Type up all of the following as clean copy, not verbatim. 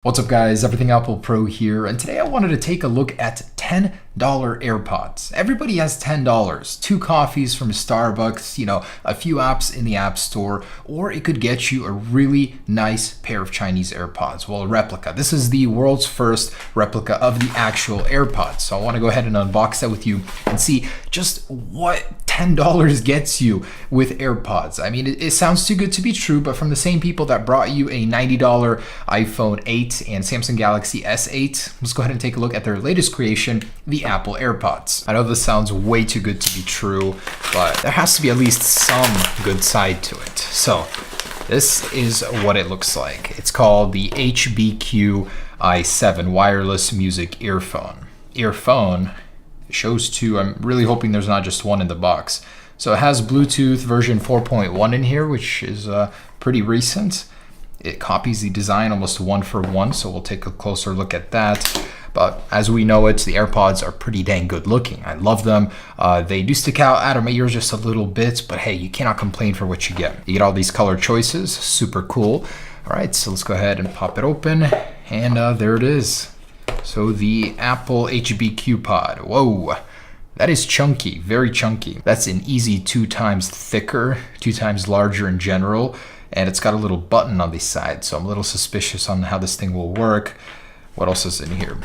What's up guys, Everything Apple Pro here, and today I wanted to take a look at $10 AirPods. Everybody has $10, 2 coffees from Starbucks, a few apps in the App Store, or it could get you a really nice pair of Chinese AirPods. Well, a replica. This is the world's first replica of the actual AirPods. So I want to go ahead and unbox that with you and see just what $10 gets you with AirPods. I mean, it sounds too good to be true, but from the same people that brought you a $90 iPhone 8 and Samsung Galaxy S8, let's go ahead and take a look at their latest creation, the Apple AirPods. I know this sounds way too good to be true, but there has to be at least some good side to it. So this is what it looks like. It's called the HBQ i7 wireless music earphone. It shows 2. I'm really hoping there's not just one in the box. So it has Bluetooth version 4.1 in here, which is pretty recent. It copies the design almost one for one, so we'll take a closer look at that. But as we know it, the AirPods are pretty dang good looking. I love them. They do stick out of my ears just a little bit, but hey, you cannot complain for what you get. You get all these color choices, super cool. All right, so let's go ahead and pop it open, and there it is. So the Apple HBQ pod. Whoa, that is chunky, very chunky. That's an easy 2 times thicker, 2 times larger in general. And it's got a little button on the side, so I'm a little suspicious on how this thing will work. What else is in here?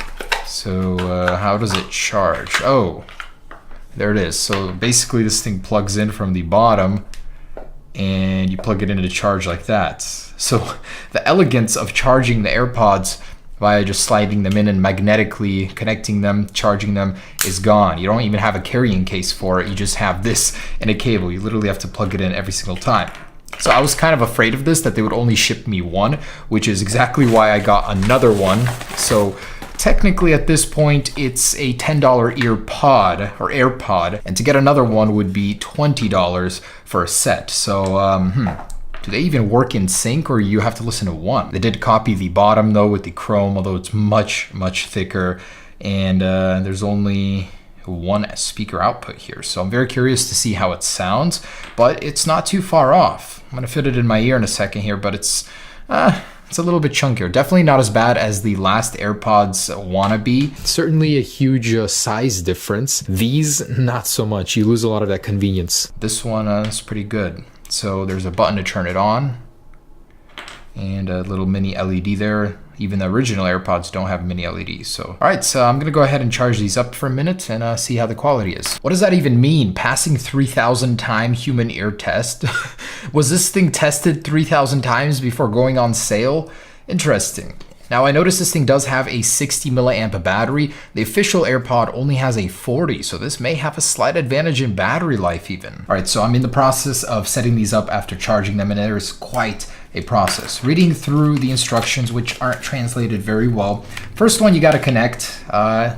So how does it charge? Oh, there it is. So basically this thing plugs in from the bottom and you plug it into the charge like that. So the elegance of charging the AirPods via just sliding them in and magnetically connecting them, charging them, is gone. You don't even have a carrying case for it. You just have this and a cable. You literally have to plug it in every single time. So I was kind of afraid of this, that they would only ship me one, which is exactly why I got another one. So technically at this point, it's a $10 ear pod or AirPod, and to get another one would be $20 for a set. So, do they even work in sync, or you have to listen to one? They did copy the bottom though with the chrome, although it's much, much thicker, and there's only one speaker output here. So I'm very curious to see how it sounds, but it's not too far off. I'm gonna fit it in my ear in a second here, but it's a little bit chunkier. Definitely not as bad as the last AirPods wannabe. Certainly a huge size difference. These, not so much. You lose a lot of that convenience. This one is pretty good. So there's a button to turn it on and a little mini LED there. Even the original AirPods don't have mini LEDs. So, all right, so I'm gonna go ahead and charge these up for a minute and see how the quality is. What does that even mean? Passing 3,000 time human ear test? Was this thing tested 3,000 times before going on sale? Interesting. Now I noticed this thing does have a 60 milliamp battery. The official AirPod only has a 40, so this may have a slight advantage in battery life even. All right, so I'm in the process of setting these up after charging them, and there's quite a process. Reading through the instructions, which aren't translated very well. First one, you gotta connect,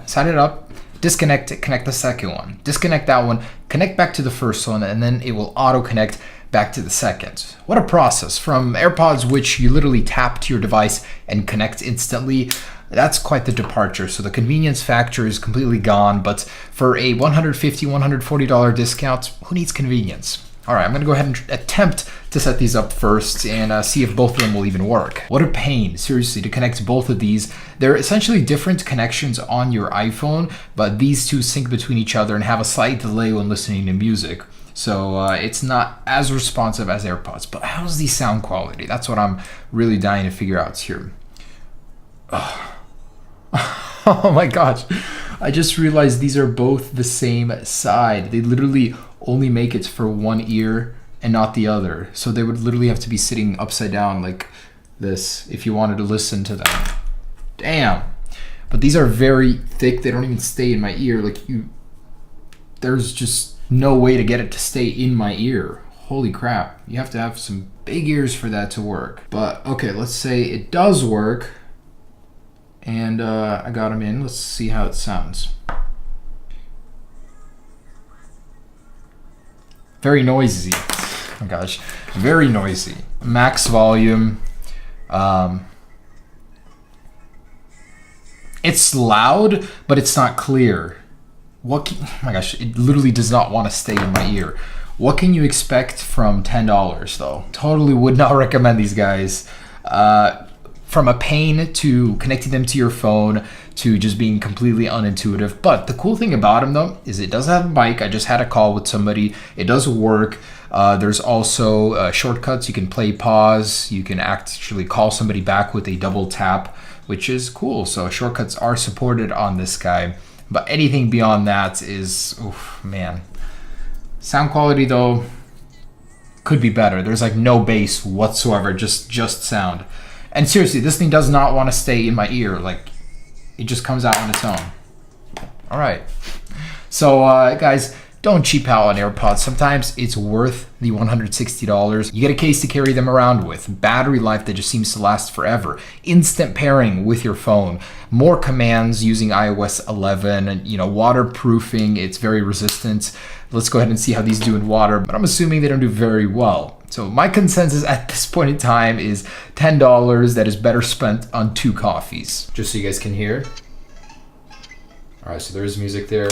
set it up, disconnect it, connect the second one. Disconnect that one, connect back to the first one, and then it will auto-connect back to the second. What a process. From AirPods, which you literally tap to your device and connect instantly, that's quite the departure. So the convenience factor is completely gone, but for a $150, $140 discount, who needs convenience? All right, I'm gonna go ahead and attempt to set these up first and see if both of them will even work. What a pain, seriously, to connect both of these. They're essentially different connections on your iPhone, but these two sync between each other and have a slight delay when listening to music. So it's not as responsive as AirPods, but how's the sound quality? That's what I'm really dying to figure out here. Oh, oh my gosh. I just realized these are both the same side. They literally only make it for one ear and not the other. So they would literally have to be sitting upside down like this if you wanted to listen to them. Damn. But these are very thick. They don't even stay in my ear. There's just no way to get it to stay in my ear. Holy crap. You have to have some big ears for that to work. But okay, let's say it does work. And I got them in. Let's see how it sounds. Very noisy. Oh my gosh, very noisy. Max volume. It's loud, but it's not clear. Oh my gosh, it literally does not want to stay in my ear. What can you expect from $10 though? Totally would not recommend these guys. from a pain to connecting them to your phone to just being completely unintuitive. But the cool thing about them though is it does have a mic. I just had a call with somebody. It does work. There's also shortcuts. You can play pause. You can actually call somebody back with a double tap, which is cool. So shortcuts are supported on this guy. But anything beyond that is, oof, man. Sound quality though could be better. There's like no bass whatsoever, just sound. And seriously, this thing does not want to stay in my ear. Like, it just comes out on its own. All right. So guys, don't cheap out on AirPods. Sometimes it's worth the $160. You get a case to carry them around with, battery life that just seems to last forever, instant pairing with your phone, more commands using iOS 11, and waterproofing. It's very resistant. Let's go ahead and see how these do in water, but I'm assuming they don't do very well. So my consensus at this point in time is $10 that is better spent on 2 coffees. Just so you guys can hear. All right, so there's music there.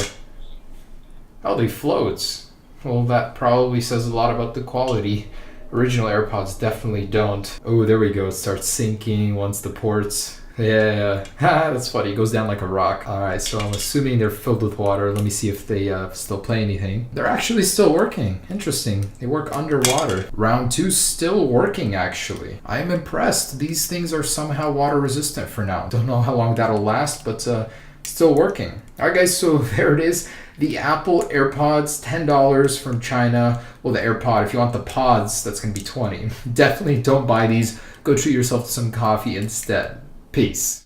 Oh, they float. Well, that probably says a lot about the quality. Original AirPods definitely don't. Oh, there we go. It starts sinking once the ports. Yeah, that's funny. It goes down like a rock. All right, so I'm assuming they're filled with water. Let me see if they still play anything. They're actually still working. Interesting. They work underwater. Round 2 still working, actually. I am impressed. These things are somehow water resistant for now. Don't know how long that'll last, but still working. All right, guys, so there it is. The Apple AirPods, $10 from China. Well, the AirPod, if you want the pods, that's going to be $20. Definitely don't buy these. Go treat yourself to some coffee instead. Peace.